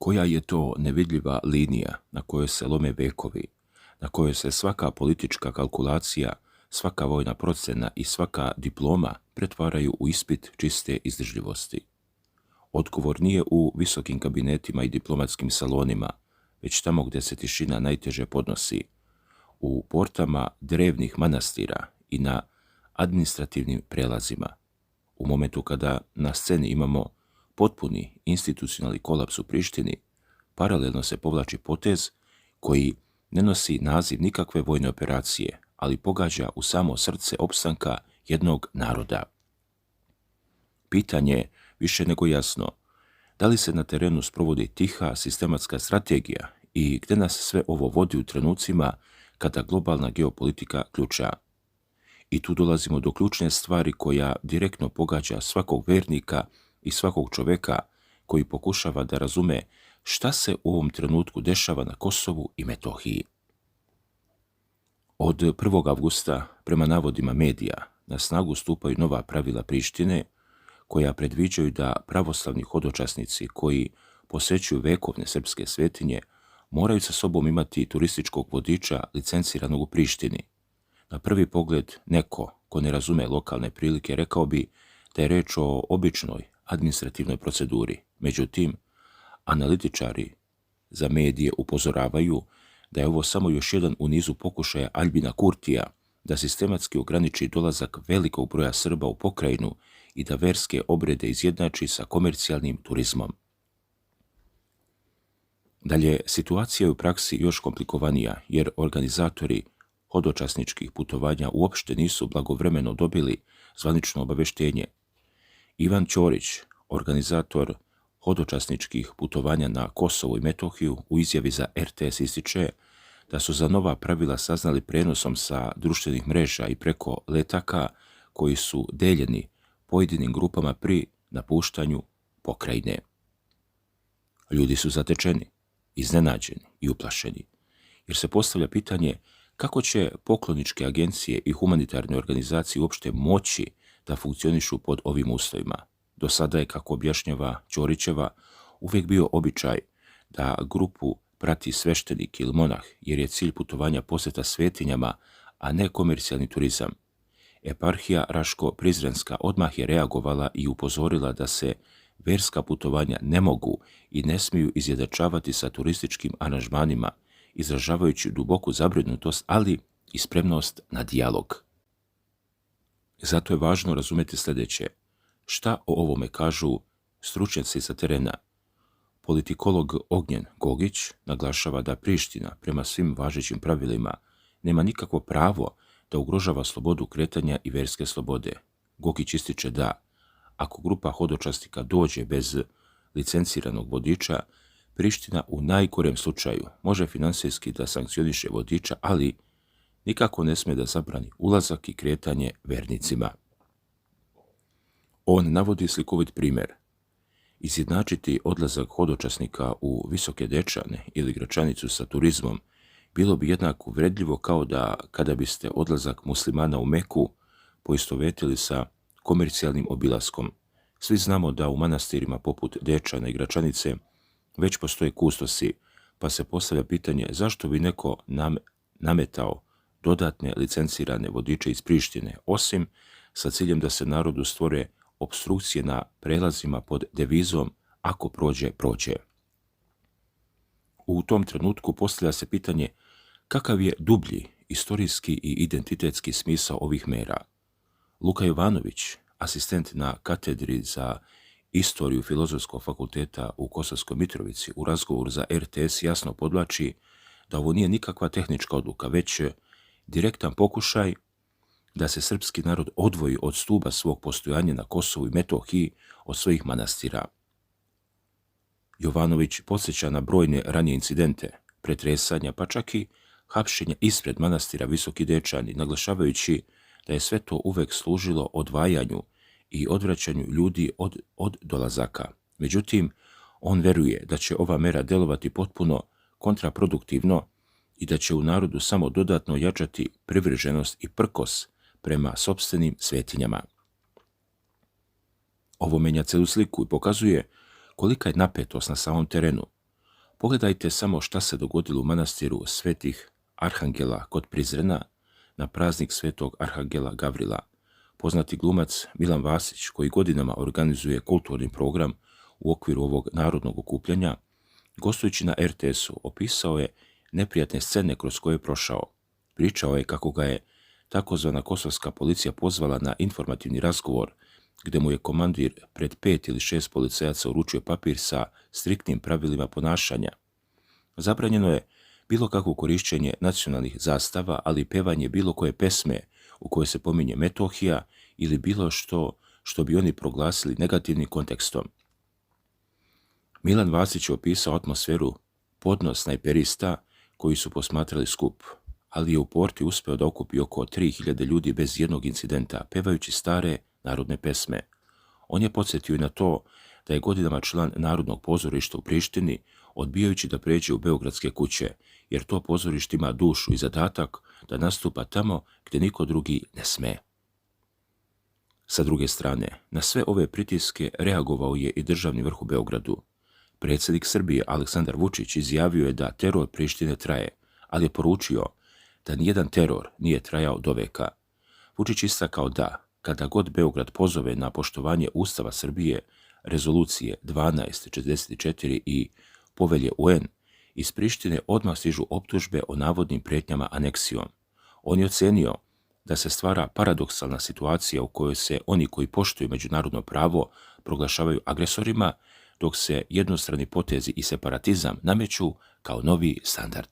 Koja je to nevidljiva linija na kojoj se lome vekovi, na kojoj se svaka politička kalkulacija, svaka vojna procena i svaka diploma pretvaraju u ispit čiste izdržljivosti? Odgovor nije u visokim kabinetima i diplomatskim salonima, već tamo gdje se tišina najteže podnosi, u portama drevnih manastira i na administrativnim prelazima. U momentu kada na sceni imamo potpuni institucionalni kolaps u Prištini, paralelno se povlači potez koji ne nosi naziv nikakve vojne operacije, ali pogađa u samo srce opstanka jednog naroda. Pitanje je više nego jasno, da li se na terenu sprovodi tiha sistematska strategija i gdje nas sve ovo vodi u trenucima kada globalna geopolitika ključa. I tu dolazimo do ključne stvari koja direktno pogađa svakog vernika i svakog čovjeka koji pokušava da razume šta se u ovom trenutku dešava na Kosovu i Metohiji. Od 1. avgusta, prema navodima medija, na snagu stupaju nova pravila Prištine koja predviđaju da pravoslavni hodočasnici koji posećuju vekovne srpske svetinje moraju sa sobom imati turističkog vodiča licenciranog u Prištini. Na prvi pogled neko ko ne razume lokalne prilike rekao bi da je reč o običnoj administrativnoj proceduri. Međutim, analitičari za medije upozoravaju da je ovo samo još jedan u nizu pokušaja Aljbina Kurtija da sistematski ograniči dolazak velikog broja Srba u pokrajinu i da verske obrede izjednači sa komercijalnim turizmom. Dalje, situacija je u praksi još komplikovanija jer organizatori hodočasničkih putovanja uopšte nisu blagovremeno dobili zvanično obaveštenje. Ivan Ćorić, organizator hodočasničkih putovanja na Kosovo i Metohiju, u izjavi za RTS ističe da su za nova pravila saznali prenosom sa društvenih mreža i preko letaka koji su deljeni pojedinim grupama pri napuštanju pokrajine. Ljudi su zatečeni, iznenađeni i uplašeni, jer se postavlja pitanje kako će pokloničke agencije i humanitarne organizacije uopšte moći da funkcionišu pod ovim uslovima. Do sada je, kako objašnjava Ćorićeva, uvijek bio običaj da grupu prati sveštenik ili monah, jer je cilj putovanja posjeta svetinjama, a ne komercijalni turizam. Eparhija Raško-Prizrenska odmah je reagovala i upozorila da se verska putovanja ne mogu i ne smiju izjednačavati sa turističkim aranžmanima, izražavajući duboku zabrinutost, ali i spremnost na dijalog. Zato je važno razumjeti sljedeće. Šta o ovome kažu stručnjaci sa terena? Politikolog Ognjen Gogić naglašava da Priština, prema svim važećim pravilima, nema nikakvo pravo da ugrožava slobodu kretanja i verske slobode. Gogić ističe da, ako grupa hodočasnika dođe bez licenciranog vodiča, Priština u najgorem slučaju može finansijski da sankcioniše vodiča, ali nikako ne smije da zabrani ulazak i kretanje vernicima. On navodi slikovit primjer. Izjednačiti odlazak hodočasnika u Visoke Dečane ili Gračanicu sa turizmom bilo bi jednako uvredljivo kao da kada biste odlazak muslimana u Meku poistovetili sa komercijalnim obilaskom. Svi znamo da u manastirima poput Dečana i Gračanice već postoje kustosi, pa se postavlja pitanje zašto bi neko nametao dodatne licencirane vodiče iz Prištine, osim sa ciljem da se narodu stvore opstrukcije na prelazima pod devizom ako prođe, prođe. U tom trenutku postavlja se pitanje kakav je dublji istorijski i identitetski smisao ovih mera. Luka Jovanović, asistent na katedri za istoriju Filozofskog fakulteta u Kosovskoj Mitrovici, u razgovoru za RTS jasno podvlači da ovo nije nikakva tehnička odluka, već direktan pokušaj da se srpski narod odvoji od stuba svog postojanja na Kosovu i Metohiji od svojih manastira. Jovanović podsjeća na brojne ranije incidente, pretresanja, pa čak i hapšenja ispred manastira Visoki Dečani, naglašavajući da je sve to uvek služilo odvajanju i odvraćanju ljudi od dolazaka. Međutim, on veruje da će ova mera delovati potpuno kontraproduktivno i da će u narodu samo dodatno jačati privrženost i prkos prema sopstvenim svetinjama. Ovo menja celu sliku i pokazuje kolika je napetost na samom terenu. Pogledajte samo šta se dogodilo u manastiru svetih Arhangela kod Prizrena na praznik svetog Arhangela Gavrila. Poznati glumac Milan Vasić, koji godinama organizuje kulturni program u okviru ovog narodnog okupljanja, gostujući na RTS-u, opisao je neprijatne scene kroz koje je prošao. Pričao je kako ga je takozvana kosovska policija pozvala na informativni razgovor, gdje mu je komandir pred 5 ili 6 policajaca uručio papir sa striktnim pravilima ponašanja. Zabranjeno je bilo kakvo korišćenje nacionalnih zastava, ali i pevanje bilo koje pesme u kojoj se pominje Metohija ili bilo što bi oni proglasili negativnim kontekstom. Milan Vasić je opisao atmosferu podnos snajperista koji su posmatrali skup, ali je u porti uspeo da okupi oko 3000 ljudi bez jednog incidenta, pevajući stare narodne pesme. On je podsjetio i na to da je godinama član Narodnog pozorišta u Prištini, odbijajući da pređe u beogradske kuće, jer to pozorište ima dušu i zadatak da nastupa tamo gdje niko drugi ne sme. Sa druge strane, na sve ove pritiske reagovao je i državni vrh u Beogradu. Predsjednik Srbije Aleksandar Vučić izjavio je da teror Prištine traje, ali je poručio da nijedan teror nije trajao doveka. Vučić istakao da, kada god Beograd pozove na poštovanje Ustava Srbije, rezolucije 1244 i povelje UN, iz Prištine odmah stižu optužbe o navodnim prijetnjama aneksijom. On je ocenio da se stvara paradoksalna situacija u kojoj se oni koji poštuju međunarodno pravo proglašavaju agresorima, dok se jednostrani potezi i separatizam nameću kao novi standard.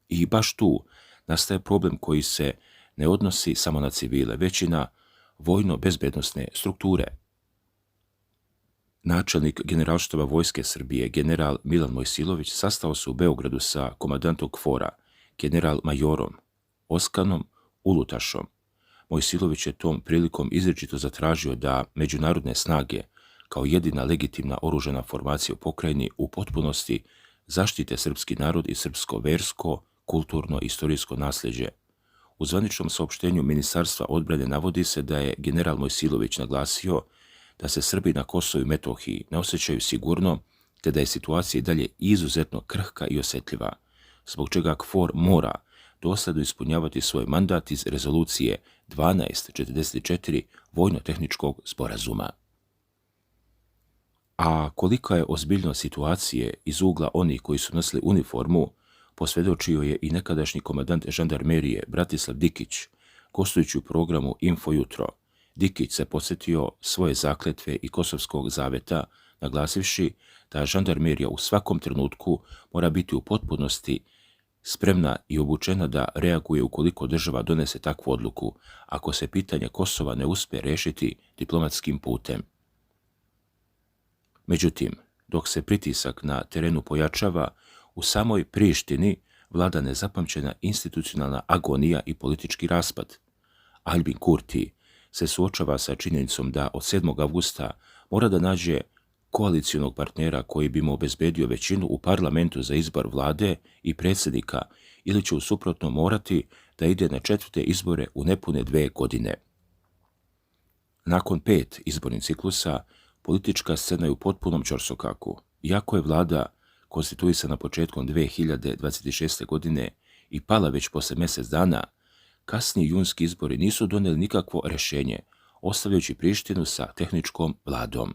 I baš tu nastaje problem koji se ne odnosi samo na civile, već i na vojno-bezbednosne strukture. Načelnik Generalštaba Vojske Srbije, general Milan Mojsilović, sastao se u Beogradu sa komandantom KFOR-a, general majorom Oskanom Ulutašom. Mojsilović je tom prilikom izričito zatražio da međunarodne snage, kao jedina legitimna oružana formacija u pokrajini, u potpunosti zaštite srpski narod i srpsko versko, kulturno i istorijsko nasljeđe. U zvaničnom saopštenju Ministarstva odbrane navodi se da je general Mojsilović naglasio da se Srbi na Kosovu i Metohiji ne osjećaju sigurno, te da je situacija i dalje izuzetno krhka i osjetljiva, zbog čega KFOR mora dosledno ispunjavati svoj mandat iz rezolucije 1244 vojno-tehničkog sporazuma. A kolika je ozbiljnost situacije iz ugla onih koji su nosili uniformu, posvjedočio je i nekadašnji komandant žandarmerije Bratislav Dikić, gostujući u programu Info jutro. Dikić se podsjetio svoje zakletve i kosovskog zaveta, naglasivši da žandarmerija u svakom trenutku mora biti u potpunosti spremna i obučena da reaguje ukoliko država donese takvu odluku, ako se pitanje Kosova ne uspije rešiti diplomatskim putem. Međutim, dok se pritisak na terenu pojačava, u samoj Prištini vlada nezapamćena institucionalna agonija i politički raspad. Albin Kurti se suočava sa činjenicom da od 7. avgusta mora da nađe koalicijonog partnera koji bi mu obezbedio većinu u parlamentu za izbor vlade i predsjednika, ili će u suprotnom morati da ide na 4. izbore u nepune 2 godine. Nakon 5 izbornih ciklusa, politička scena je u potpunom ćorsokaku. Iako je vlada konstituisana početkom 2026. godine i pala već posle mjesec dana, kasniji junski izbori nisu donijeli nikakvo rješenje, ostavljajući Prištinu sa tehničkom vladom.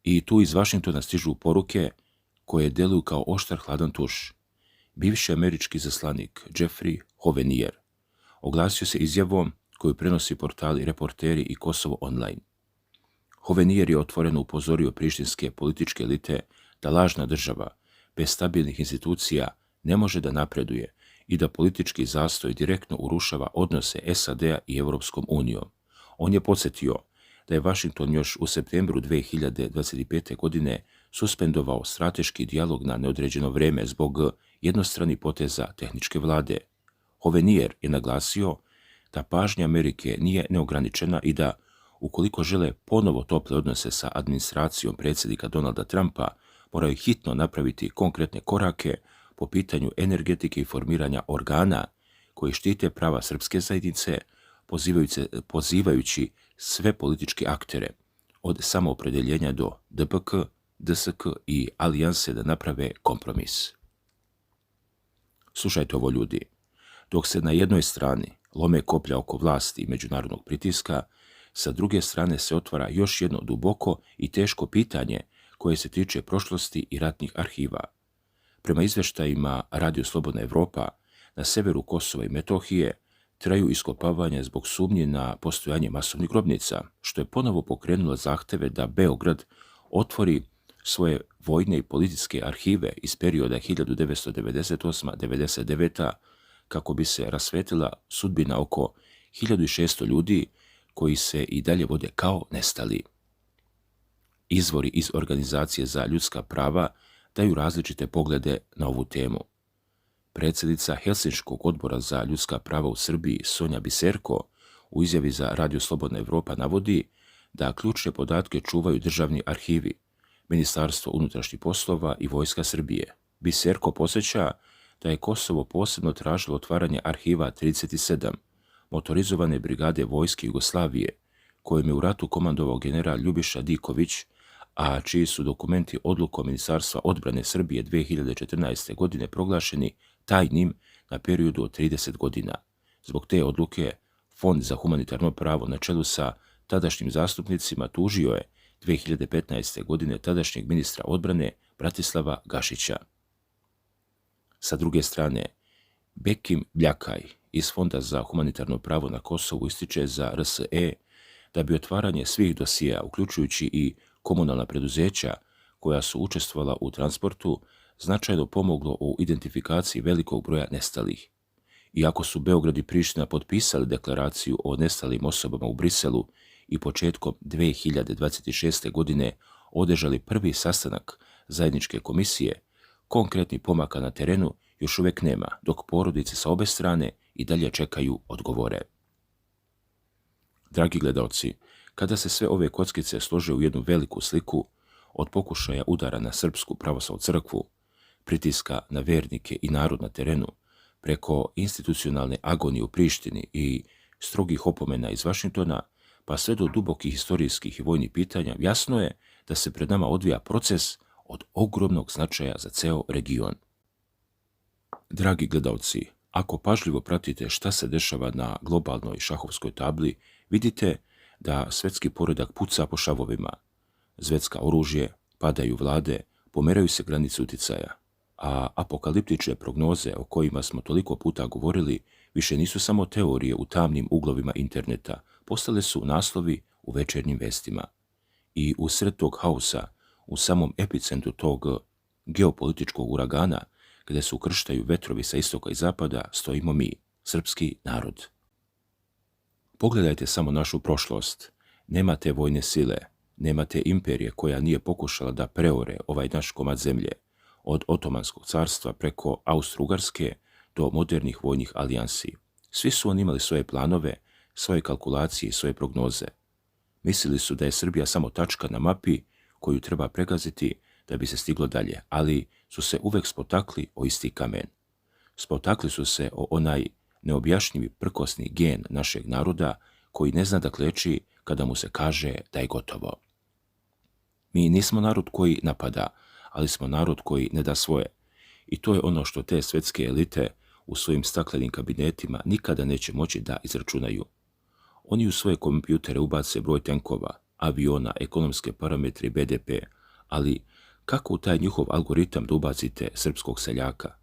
I tu iz Vašingtona stižu poruke koje deluju kao oštar hladan tuš. Bivši američki izaslanik Jeffrey Hovenier oglasio se izjavom koju prenosi portali Reporteri i Kosovo online. Hovenier je otvoreno upozorio prištinske političke elite da lažna država bez stabilnih institucija ne može da napreduje i da politički zastoj direktno urušava odnose SAD-a i Europskom unijom. On je podsjetio da je Vašington još u septembru 2025. godine suspendovao strateški dijalog na neodređeno vrijeme zbog jednostranih poteza tehničke vlade. Hovenier je naglasio da pažnja Amerike nije neograničena i da, ukoliko žele ponovo tople odnose sa administracijom predsjednika Donalda Trumpa, moraju hitno napraviti konkretne korake po pitanju energetike i formiranja organa koji štite prava srpske zajednice, pozivajući sve političke aktere, od samoopredjeljenja do DPK, DSK i alijanse da naprave kompromis. Slušajte ovo, ljudi. Dok se na jednoj strani lome koplja oko vlasti i međunarodnog pritiska, sa druge strane se otvara još jedno duboko i teško pitanje koje se tiče prošlosti i ratnih arhiva. Prema izvještajima Radio Slobodna Evropa, na severu Kosova i Metohije traju iskopavanja zbog sumnje na postojanje masovnih grobnica, što je ponovo pokrenulo zahteve da Beograd otvori svoje vojne i političke arhive iz perioda 1998-99 kako bi se rasvetila sudbina oko 1600 ljudi koji se i dalje vode kao nestali. Izvori iz Organizacije za ljudska prava daju različite poglede na ovu temu. Predsjednica Helsinškog odbora za ljudska prava u Srbiji, Sonja Biserko, u izjavi za Radio Slobodna Evropa navodi da ključne podatke čuvaju državni arhivi, Ministarstvo unutrašnjih poslova i Vojska Srbije. Biserko podsjeća da je Kosovo posebno tražilo otvaranje arhiva 37, motorizovane brigade vojske Jugoslavije, kojim je u ratu komandovao general Ljubiša Diković, a čiji su dokumenti odlukom Ministarstva odbrane Srbije 2014. godine proglašeni tajnim na periodu od 30 godina. Zbog te odluke, Fond za humanitarno pravo na čelu sa tadašnjim zastupnicima tužio je 2015. godine tadašnjeg ministra odbrane Bratislava Gašića. Sa druge strane, Bekim Bljakaj iz Fonda za humanitarno pravo na Kosovu ističe za RSE da bi otvaranje svih dosija, uključujući i komunalna preduzeća koja su učestvovala u transportu, značajno pomoglo u identifikaciji velikog broja nestalih. Iako su Beograd i Priština potpisali deklaraciju o nestalim osobama u Briselu i početkom 2026. godine održali prvi sastanak zajedničke komisije, konkretnih pomaka na terenu još uvijek nema, dok porodice sa obe strane i dalje čekaju odgovore. Dragi gledalci, kada se sve ove kockice slože u jednu veliku sliku, od pokušaja udara na Srpsku pravoslavnu crkvu, pritiska na vernike i narod na terenu, preko institucionalne agonije u Prištini i strogih opomena iz Vašingtona, pa sve do dubokih historijskih i vojnih pitanja, jasno je da se pred nama odvija proces od ogromnog značaja za ceo region. Dragi gledalci, ako pažljivo pratite šta se dešava na globalnoj šahovskoj tabli, vidite da svetski poredak puca po šavovima. Zvecka oružje, padaju vlade, pomeraju se granice uticaja, a apokaliptične prognoze o kojima smo toliko puta govorili više nisu samo teorije u tamnim uglovima interneta, postale su naslovi u večernjim vestima. I usred tog haosa, u samom epicentru tog geopolitičkog uragana, gdje se ukrštaju vetrovi sa istoka i zapada, stojimo mi, srpski narod. Pogledajte samo našu prošlost. Nema te vojne sile, nema te imperije koja nije pokušala da preore ovaj naš komad zemlje, od Otomanskog carstva preko Austro-Ugarske do modernih vojnih alijansi. Svi su oni imali svoje planove, svoje kalkulacije i svoje prognoze. Mislili su da je Srbija samo tačka na mapi koju treba pregaziti da bi se stiglo dalje, ali su se uvek spotakli o isti kamen. Spotakli su se o onaj neobjašnjivi prkosni gen našeg naroda koji ne zna da kleči kada mu se kaže da je gotovo. Mi nismo narod koji napada, ali smo narod koji ne da svoje. I to je ono što te svetske elite u svojim staklenim kabinetima nikada neće moći da izračunaju. Oni u svoje kompjutere ubace broj tenkova, aviona, ekonomske parametre i BDP, ali kako u taj njihov algoritam da ubacite srpskog seljaka?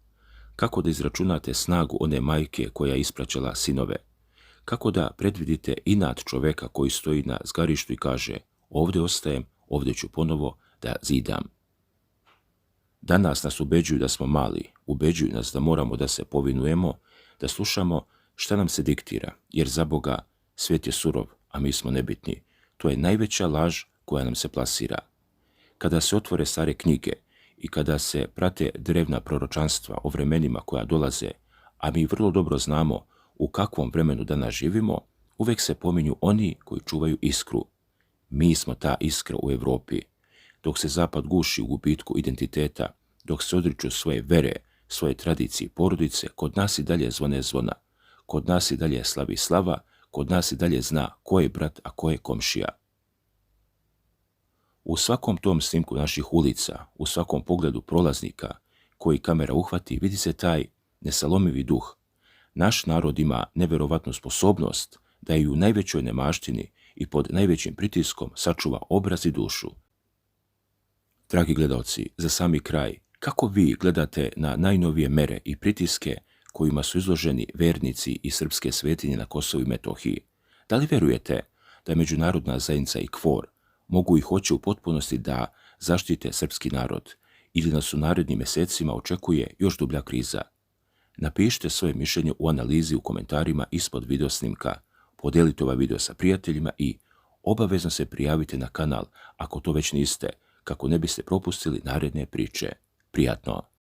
Kako da izračunate snagu one majke koja je ispraćala sinove? Kako da predvidite inat čoveka koji stoji na zgarištu i kaže ovdje ostajem, ovdje ću ponovo da zidam? Danas nas ubeđuju da smo mali, ubeđuju nas da moramo da se povinujemo, da slušamo šta nam se diktira, jer za Boga svijet je surov, a mi smo nebitni. To je najveća laž koja nam se plasira. Kada se otvore stare knjige i kada se prate drevna proročanstva o vremenima koja dolaze, a mi vrlo dobro znamo u kakvom vremenu danas živimo, uvek se pominju oni koji čuvaju iskru. Mi smo ta iskra u Evropi. Dok se Zapad guši u gubitku identiteta, dok se odriču svoje vere, svoje tradicije i porodice, kod nas i dalje zvone zvona, kod nas i dalje slavi slava, kod nas i dalje zna ko je brat, a ko je komšija. U svakom tom snimku naših ulica, u svakom pogledu prolaznika koji kamera uhvati, vidi se taj nesalomivi duh. Naš narod ima neverovatnu sposobnost da i u najvećoj nemaštini i pod najvećim pritiskom sačuva obraz i dušu. Dragi gledalci, za sami kraj, kako vi gledate na najnovije mere i pritiske kojima su izloženi vernici i srpske svetinje na Kosovu i Metohiji? Da li vjerujete da međunarodna zajednica i KFOR mogu i hoće u potpunosti da zaštite srpski narod ili nas u narednim mjesecima očekuje još dublja kriza? Napišite svoje mišljenje u analizi u komentarima ispod video snimka, podijelite ovaj video sa prijateljima i obavezno se prijavite na kanal ako to već niste, kako ne biste propustili naredne priče. Prijatno!